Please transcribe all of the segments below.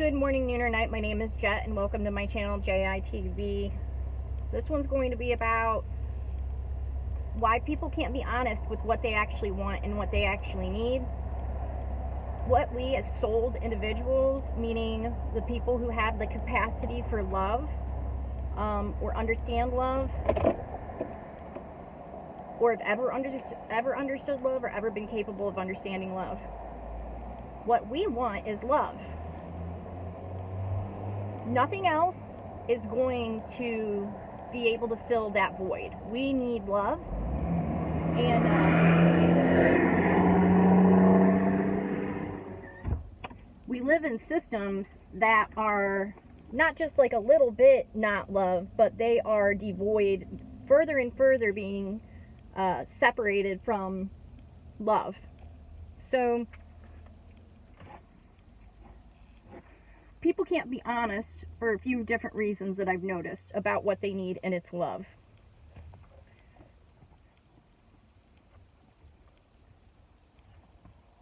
Good morning, noon, or night. My name is Jet, and welcome to my channel, JITV. This one's going to be about why people can't be honest with what they actually want and what they actually need. What we as souled individuals, meaning the people who have the capacity for love, or understand love, or have ever understood love, or ever been capable of understanding love. What we want is love. Nothing else is going to be able to fill that void. We need love. And we live in systems that are not just like a little bit not love, but they are devoid, further and further being separated from love. So people can't be honest for a few different reasons that I've noticed about what they need, and it's love.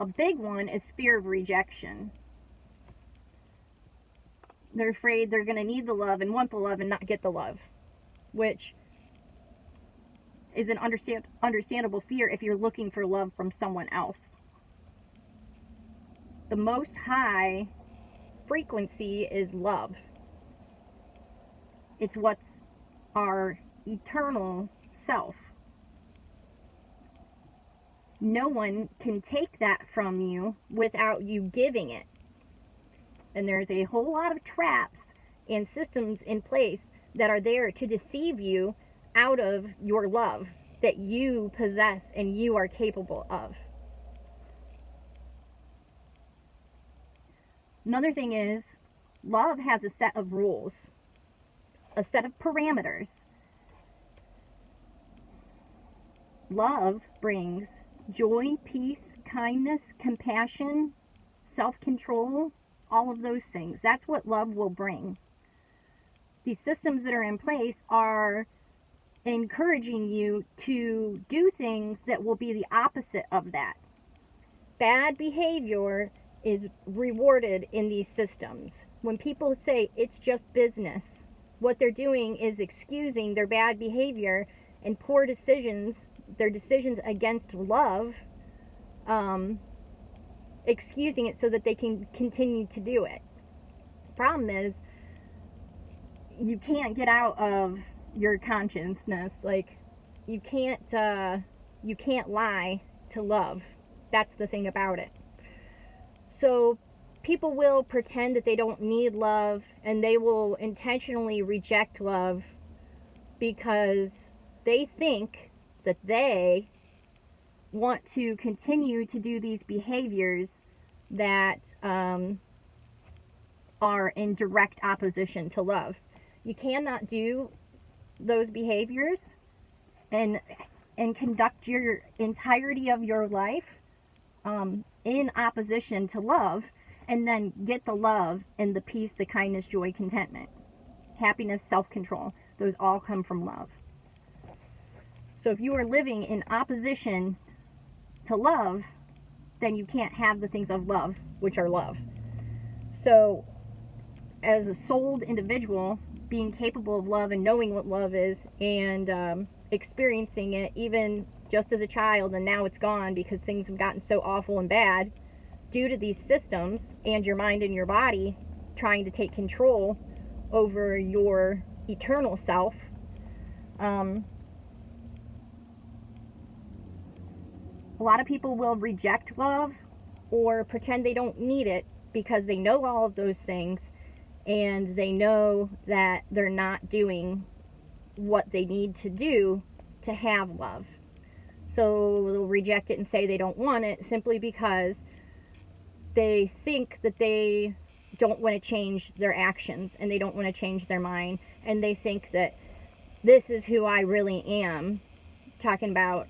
A big one is fear of rejection. They're afraid they're going to need the love and want the love and not get the love, which is an understandable fear if you're looking for love from someone else. The most high frequency is love. It's what's our eternal self. No one can take that from you without you giving it. And there's a whole lot of traps and systems in place that are there to deceive you out of your love that you possess and you are capable of. Another thing is, love has a set of rules, a set of parameters. Love brings joy, peace, kindness, compassion, self-control, all of those things. That's what love will bring. These systems that are in place are encouraging you to do things that will be the opposite of that. Bad behavior is rewarded in these systems. When people say it's just business, what they're doing is excusing their bad behavior and poor decisions, their decisions against love, excusing it so that they can continue to do it. The problem is, you can't get out of your consciousness. Like, you can't lie to love. That's the thing about it. So people will pretend that they don't need love, and they will intentionally reject love because they think that they want to continue to do these behaviors that are in direct opposition to love. You cannot do those behaviors and conduct your entirety of your life in opposition to love, and then get the love and the peace, the kindness, joy, contentment, happiness, self-control. Those all come from love. So if you are living in opposition to love, then you can't have the things of love, which are love. So as a souled individual, being capable of love and knowing what love is, and experiencing it even just as a child, and now it's gone because things have gotten so awful and bad due to these systems and your mind and your body trying to take control over your eternal self. A lot of people will reject love or pretend they don't need it because they know all of those things, and they know that they're not doing what they need to do to have love. So they'll reject it and say they don't want it simply because they think that they don't want to change their actions, and they don't want to change their mind, and they think that this is who I really am. Talking about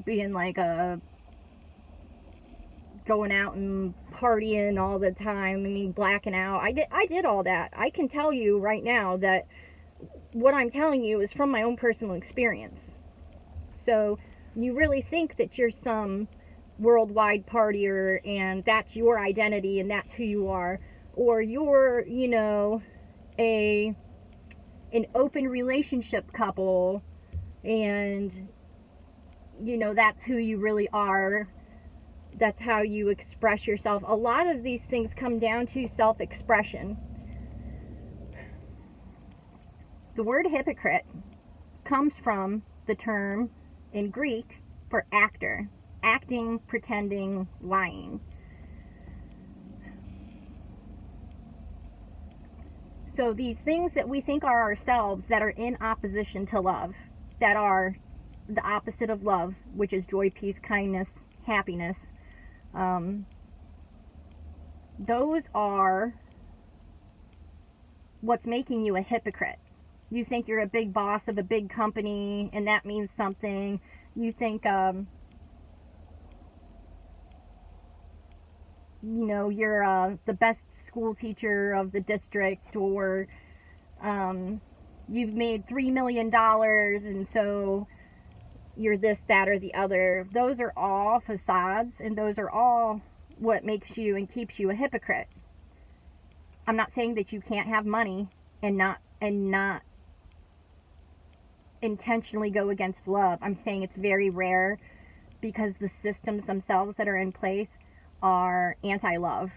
being like going out and partying all the time, I mean, blacking out. I did all that. I can tell you right now that what I'm telling you is from my own personal experience. So you really think that you're some worldwide partier and that's your identity and that's who you are, or you're, you know, an open relationship couple and, you know, that's who you really are, that's how you express yourself. A lot of these things come down to self-expression. The word hypocrite comes from the term in Greek for actor, acting, pretending, lying. So these things that we think are ourselves that are in opposition to love, that are the opposite of love, which is joy, peace, kindness, happiness, those are what's making you a hypocrite. You think you're a big boss of a big company and that means something. You think, you know, you're the best school teacher of the district, or you've made $3 million and so you're this, that, or the other. Those are all facades, and those are all what makes you and keeps you a hypocrite. I'm not saying that you can't have money and not intentionally go against love. I'm saying it's very rare because the systems themselves that are in place are anti-love.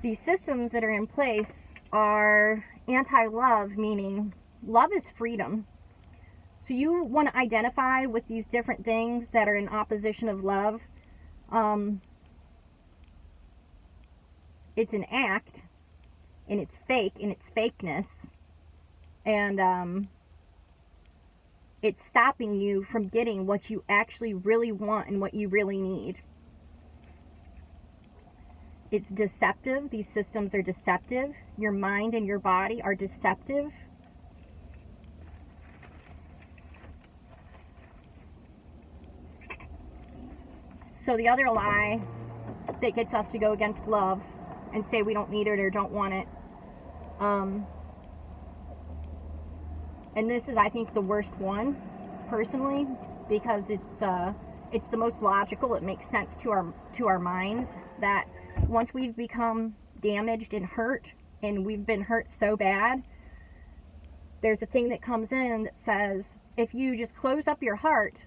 These systems that are in place are anti-love, meaning love is freedom. So you want to identify with these different things that are in opposition of love. It's an act, and it's fake, and it's fakeness, and it's stopping you from getting what you actually really want and what you really need. It's deceptive. These systems are deceptive. Your mind and your body are deceptive. So the other lie that gets us to go against love and say we don't need it or don't want it, and this is, I think, the worst one, personally, because it's the most logical. It makes sense to our minds that once we've become damaged and hurt, and we've been hurt so bad, there's a thing that comes in that says, if you just close up your heart,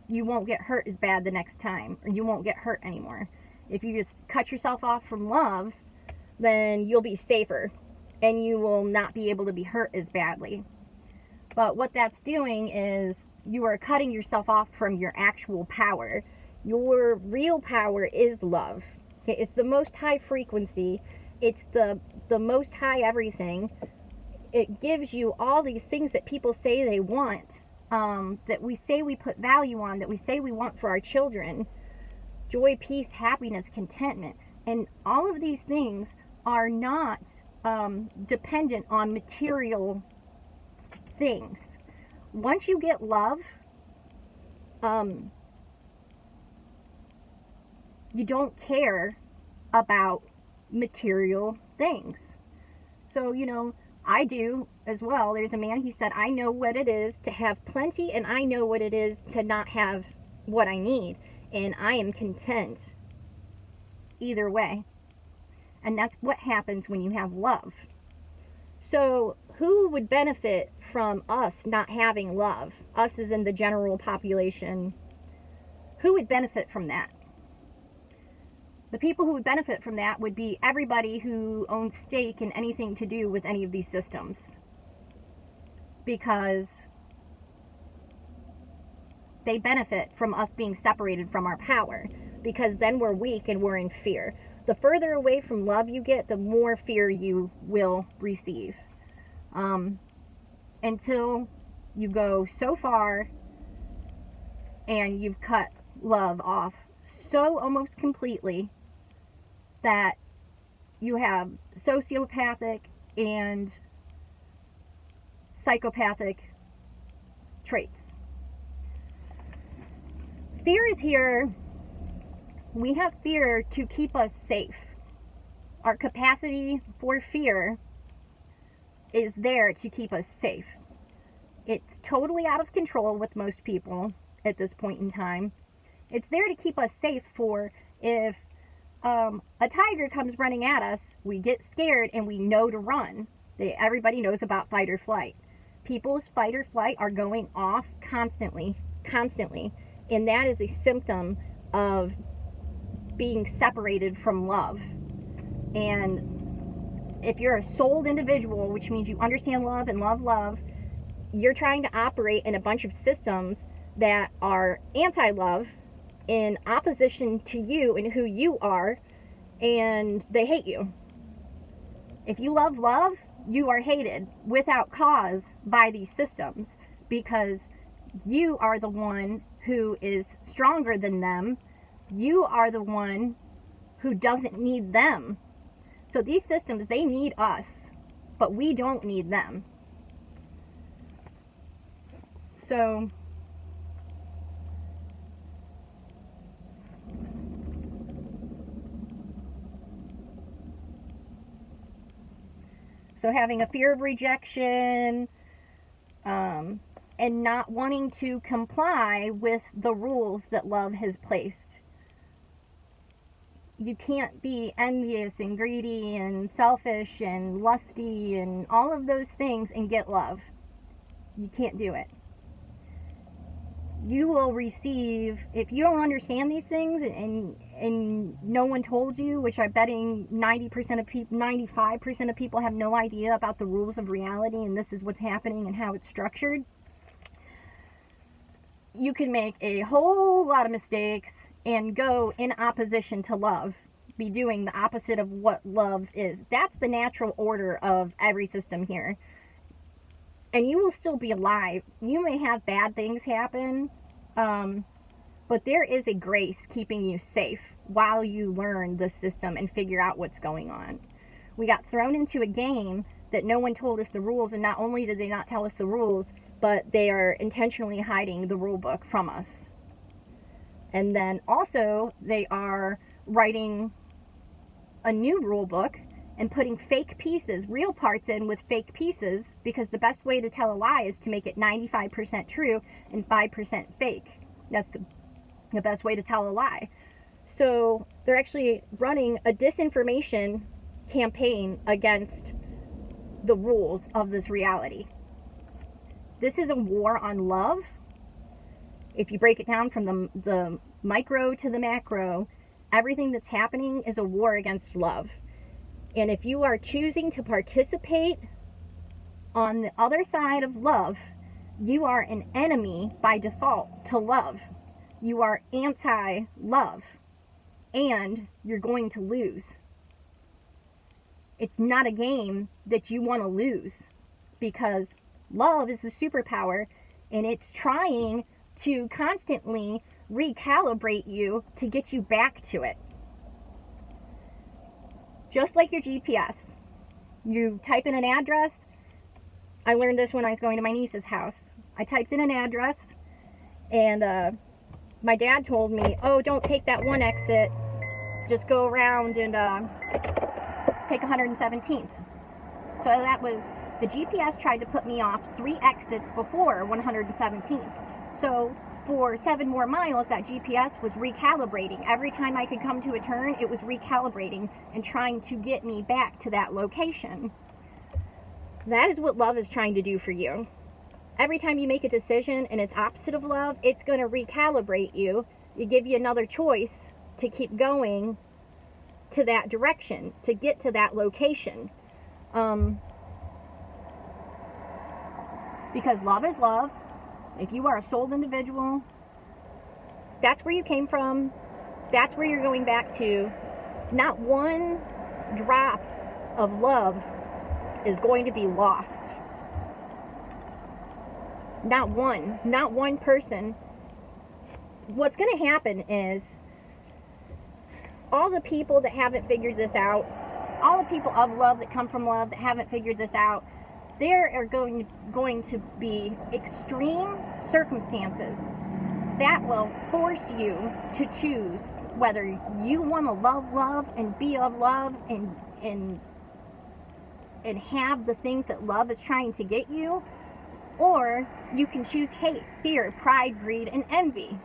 you won't get hurt as bad the next time, or you won't get hurt anymore. If you just cut yourself off from love, then you'll be safer, and you will not be able to be hurt as badly. But what that's doing is you are cutting yourself off from your actual power. Your real power is love. Okay? It's the most high frequency. It's the most high everything. It gives you all these things that people say they want, that we say we put value on, that we say we want for our children. Joy, peace, happiness, contentment. And all of these things are not dependent on material things. Once you get love, you don't care about material things. So, you know, I do as well. There's a man, he said, I know what it is to have plenty, and I know what it is to not have what I need. And I am content either way. And that's what happens when you have love. So who would benefit from us not having love? Us as in the general population. Who would benefit from that? The people who would benefit from that would be everybody who owns stake in anything to do with any of these systems. Because they benefit from us being separated from our power. Because then we're weak and we're in fear. The further away from love you get, the more fear you will receive. Until you go so far and you've cut love off so almost completely that you have sociopathic and psychopathic traits. Fear is here. We have fear to keep us safe. Our capacity for fear is there to keep us safe. It's totally out of control with most people at this point in time. It's there to keep us safe for if a tiger comes running at us, we get scared and we know to run. Everybody knows about fight or flight. People's fight or flight are going off constantly, constantly. And that is a symptom of being separated from love. And if you're a souled individual, which means you understand love and love love, you're trying to operate in a bunch of systems that are anti-love, in opposition to you and who you are, and they hate you. If you love love, you are hated without cause by these systems, because you are the one who is stronger than them. You are the one who doesn't need them. So these systems, they need us, but we don't need them. So having a fear of rejection, and not wanting to comply with the rules that love has placed. You can't be envious and greedy and selfish and lusty and all of those things and get love. You can't do it. You will receive, if you don't understand these things and no one told you, which I'm betting 90% of people, 95% of people have no idea about the rules of reality, and this is what's happening and how it's structured, you can make a whole lot of mistakes and go in opposition to love, be doing the opposite of what love is. That's the natural order of every system here. And you will still be alive. You may have bad things happen, but there is a grace keeping you safe while you learn the system and figure out what's going on. We got thrown into a game that no one told us the rules, and not only did they not tell us the rules, but they are intentionally hiding the rule book from us. And then also they are writing a new rule book and putting fake pieces, real parts in with fake pieces, because the best way to tell a lie is to make it 95% true and 5% fake. That's the best way to tell a lie. So they're actually running a disinformation campaign against the rules of this reality. This is a war on love. If you break it down from the micro to the macro, everything that's happening is a war against love. And if you are choosing to participate on the other side of love, you are an enemy by default to love. You are anti-love, and you're going to lose. It's not a game that you want to lose, because love is the superpower, and it's trying to constantly recalibrate you to get you back to it. Just like your GPS. You type in an address. I learned this when I was going to my niece's house. I typed in an address, and my dad told me, oh, don't take that one exit. Just go around and take 117th. So that was, the GPS tried to put me off 3 exits before 117th. So for 7 more miles, that GPS was recalibrating. Every time I could come to a turn, it was recalibrating and trying to get me back to that location. That is what love is trying to do for you. Every time you make a decision and it's opposite of love, it's going to recalibrate you. It give you another choice to keep going to that direction, to get to that location. Because love is love. If you are a souled individual, that's where you came from. That's where you're going back to. Not one drop of love is going to be lost. Not one person. What's going to happen is all the people that haven't figured this out, all the people of love that come from love that haven't figured this out, there are going to be extreme circumstances that will force you to choose whether you want to love and be of love and have the things that love is trying to get you, or you can choose hate, fear, pride, greed, and envy.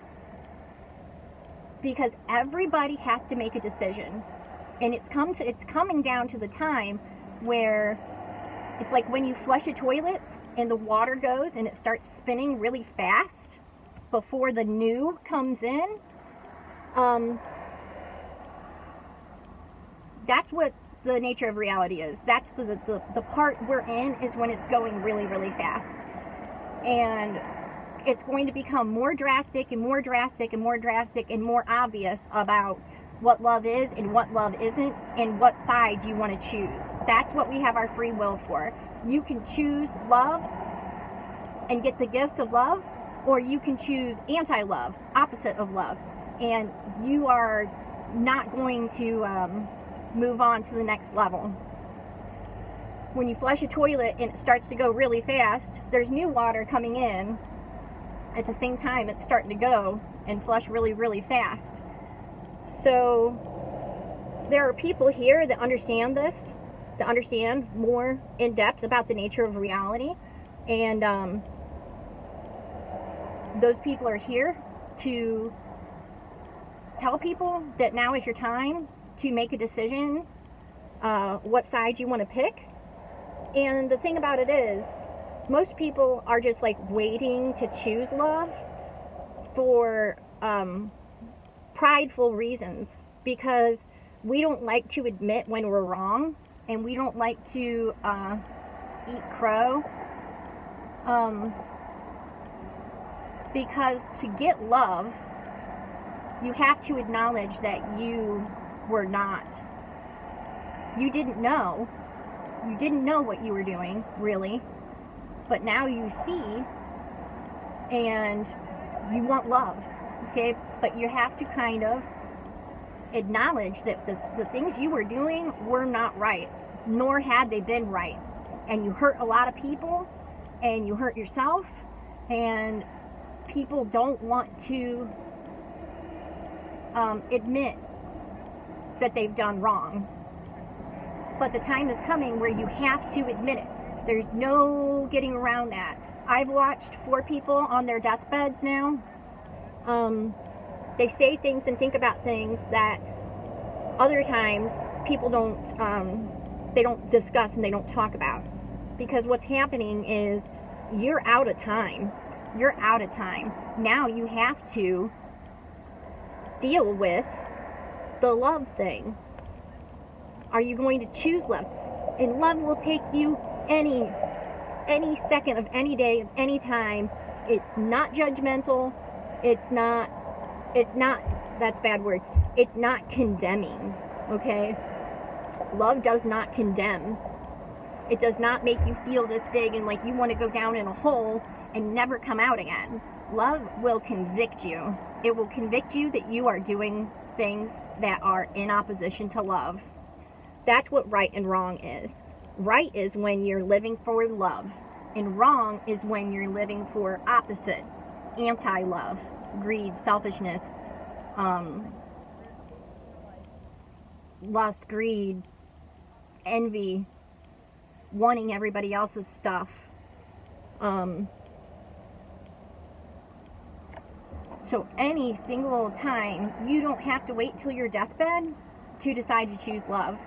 Because everybody has to make a decision. And it's coming down to the time where it's like when you flush a toilet and the water goes and it starts spinning really fast before the new comes in. That's what the nature of reality is. That's the part we're in, is when it's going really, really fast. And it's going to become more drastic and more drastic and more drastic and more obvious about what love is and what love isn't, and what side you want to choose. That's what we have our free will for. You can choose love and get the gifts of love, or you can choose anti-love, opposite of love, and you are not going to move on to the next level. When you flush a toilet and it starts to go really fast, there's new water coming in at the same time it's starting to go and flush really, really fast. So there are people here that understand this, that understand more in depth about the nature of reality, and those people are here to tell people that now is your time to make a decision, what side you want to pick. And the thing about it is, most people are just like waiting to choose love for prideful reasons, because we don't like to admit when we're wrong, and we don't like to eat crow, because to get love you have to acknowledge that you were not, you didn't know what you were doing, really, but now you see and you want love. Okay, but you have to kind of acknowledge that the things you were doing were not right, nor had they been right, and you hurt a lot of people, and you hurt yourself, and people don't want to admit that they've done wrong. But the time is coming where you have to admit it. There's no getting around that. I've watched 4 people on their deathbeds now. They say things and think about things that other times people they don't discuss and they don't talk about. Because what's happening is you're out of time. You're out of time. Now you have to deal with the love thing. Are you going to choose love? And love will take you any second of any day, of any time. It's not judgmental. It's not, that's a bad word. It's not condemning, okay? Love does not condemn. It does not make you feel this big and like you want to go down in a hole and never come out again. Love will convict you. It will convict you that you are doing things that are in opposition to love. That's what right and wrong is. Right is when you're living for love, and wrong is when you're living for opposite, anti-love, greed, selfishness, lust, greed, envy, wanting everybody else's stuff. So any single time, you don't have to wait till your deathbed to decide to choose love.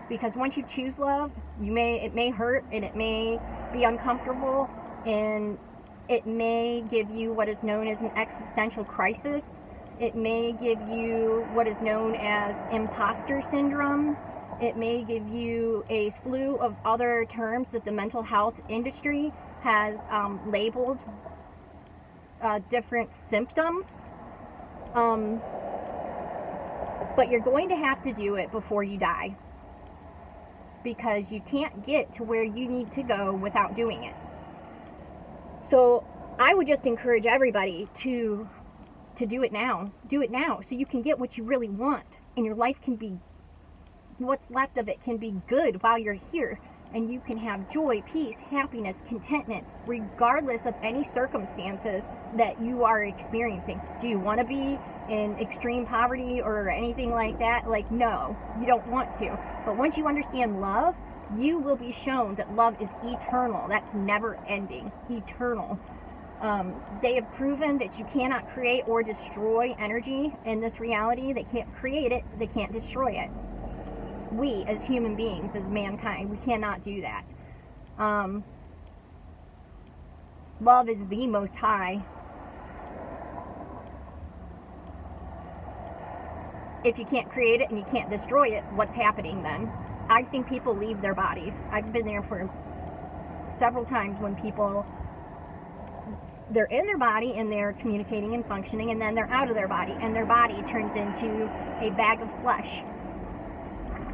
Because once you choose love, it may hurt, and it may be uncomfortable, and it may give you what is known as an existential crisis. It may give you what is known as imposter syndrome. It may give you a slew of other terms that the mental health industry has labeled different symptoms. But you're going to have to do it before you die, because you can't get to where you need to go without doing it. So I would just encourage everybody to do it now. Do it now so you can get what you really want, and your life can be, what's left of it can be good while you're here, and you can have joy, peace, happiness, contentment, regardless of any circumstances that you are experiencing. Do you want to be in extreme poverty or anything like that? Like, no, you don't want to. But once you understand love, You will be shown that love is eternal. That's never ending, eternal. They have proven that you cannot create or destroy energy in this reality. They can't create it, they can't destroy it. We, as human beings, as mankind, we cannot do that. Love is the most high. If you can't create it and you can't destroy it, what's happening then? I've seen people leave their bodies. I've been there for several times when people, they're in their body and they're communicating and functioning, and then they're out of their body, and their body turns into a bag of flesh,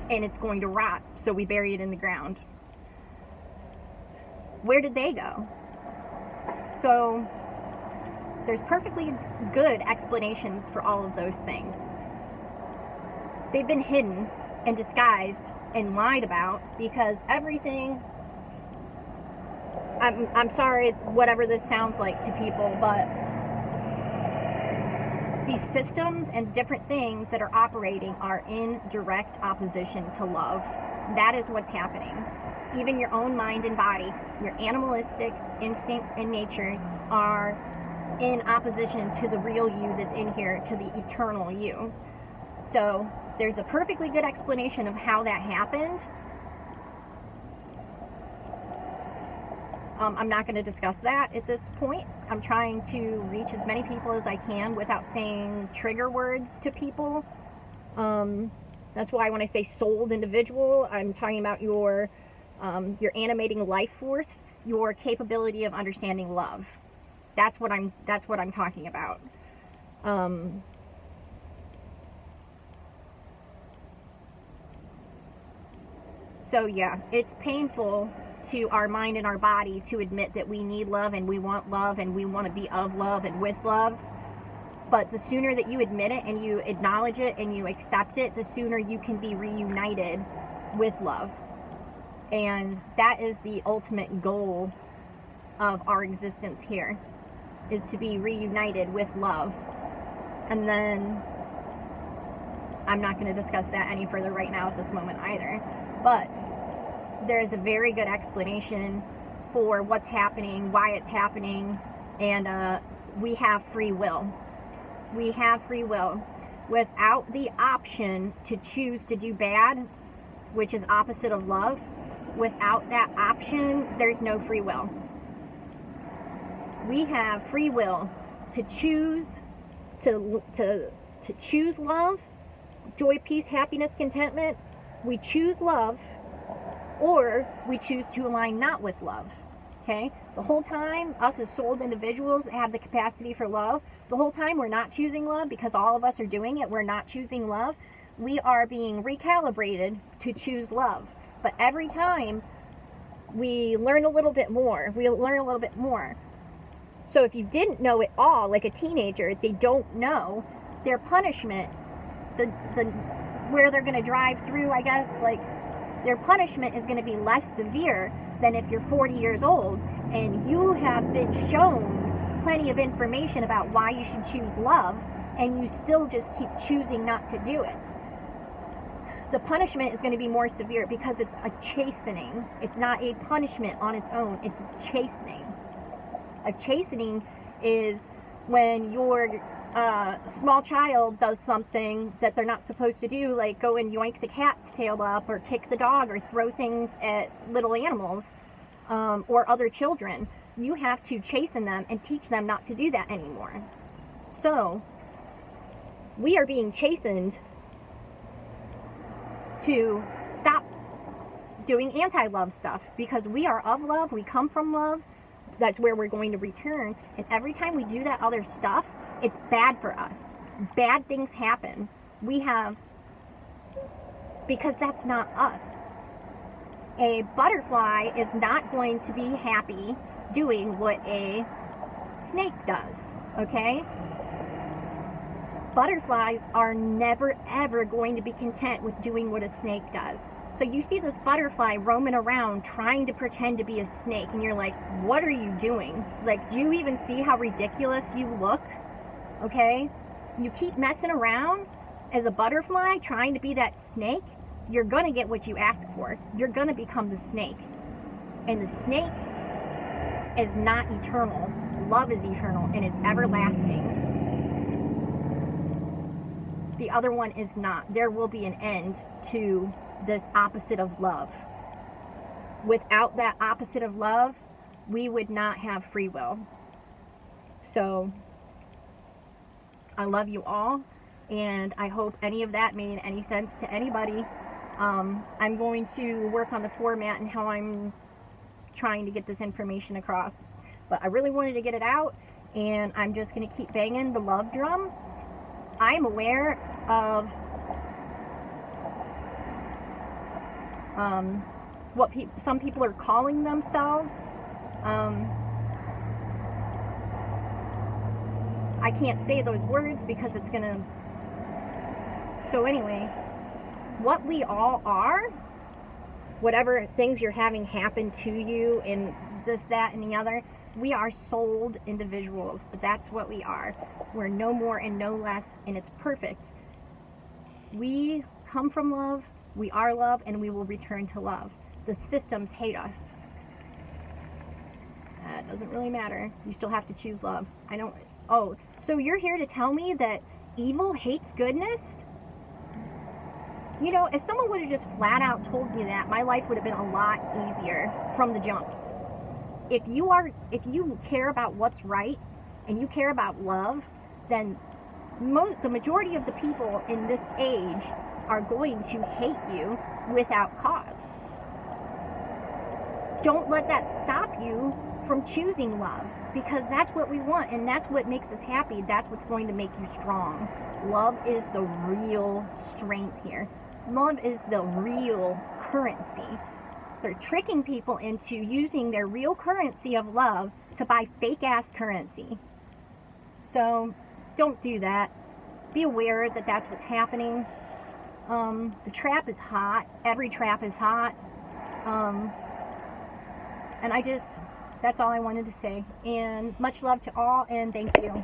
and it's going to rot, so we bury it in the ground. Where did they go? So there's perfectly good explanations for all of those things. They've been hidden and disguised and lied about, because everything, I'm sorry whatever this sounds like to people, but these systems and different things that are operating are in direct opposition to love. That is what's happening. Even your own mind and body, your animalistic instinct and natures are in opposition to the real you that's in here, to the eternal you. So there's a perfectly good explanation of how that happened. I'm not going to discuss that at this point. I'm trying to reach as many people as I can without saying trigger words to people. That's why when I say souled individual, I'm talking about your animating life force, your capability of understanding love. That's what I'm talking about. So yeah, it's painful to our mind and our body to admit that we need love and we want to be of love and with love. But the sooner that you admit it and you acknowledge it and you accept it, the sooner you can be reunited with love. And that is the ultimate goal of our existence here, is to be reunited with love. And then I'm not going to discuss that any further right now at this moment either. But there is a very good explanation for what's happening, why it's happening, and we have free will. We have free will. Without the option to choose to do bad, which is opposite of love, without that option, there's no free will. We have free will to choose to choose love, joy, peace, happiness, contentment. We choose love, or we choose to align not with love. Okay? The whole time, us as souled individuals have the capacity for love. The whole time we're not choosing love, because all of us are doing it. We're not choosing love. We are being recalibrated to choose love. But every time we learn a little bit more, So if you didn't know it all, like a teenager, they don't know their punishment, where they're going to drive through, I guess, like their punishment is going to be less severe than if you're 40 years old and you have been shown plenty of information about why you should choose love, and you still just keep choosing not to do it. The punishment is going to be more severe because it's a chastening. It's not a punishment on its own. It's a chastening. A chastening is when your small child does something that they're not supposed to do, like go and yoink the cat's tail up, or kick the dog, or throw things at little animals, or other children. You have to chasten them and teach them not to do that anymore. So we are being chastened to stop doing anti-love stuff, because we are of love, we come from love, that's where we're going to return. And every time we do that other stuff, it's bad for us. Bad things happen. Because that's not us. A butterfly is not going to be happy doing what a snake does, okay? Butterflies are never ever going to be content with doing what a snake does. So you see this butterfly roaming around trying to pretend to be a snake, and you're like, what are you doing? Like, do you even see how ridiculous you look? Okay? You keep messing around as a butterfly trying to be that snake. you're going to get what you ask for. You're going to become the snake. And the snake is not eternal. Love is eternal and it's everlasting. The other one is not. There will be an end to this opposite of love. Without that opposite of love, we would not have free will. So, I love you all, and I hope any of that made any sense to anybody. I'm going to work on the format and how I'm trying to get this information across. But I really wanted to get it out, and I'm just going to keep banging the love drum. I'm aware of what some people are calling themselves. I can't say those words because it's gonna... So anyway, what we all are, whatever things you're having happen to you and this, that, and the other, we are souled individuals. That's what we are. We're no more and no less, and it's perfect. We come from love, we are love, and we will return to love. The systems hate us. That doesn't really matter. You still have to choose love. I don't... Oh, so you're here to tell me that evil hates goodness? You know, if someone would have just flat out told me that, my life would have been a lot easier from the jump. If you care about what's right and you care about love, then the majority of the people in this age are going to hate you without cause. Don't let that stop you from choosing love, because that's what we want and that's what makes us happy. That's what's going to make you strong. Love is the real strength here. Love is the real currency. They're tricking people into using their real currency of love to buy fake ass currency. So don't do that. Be aware that that's what's happening. The trap is hot. Every trap is hot. And that's all I wanted to say. And much love to all, and thank you.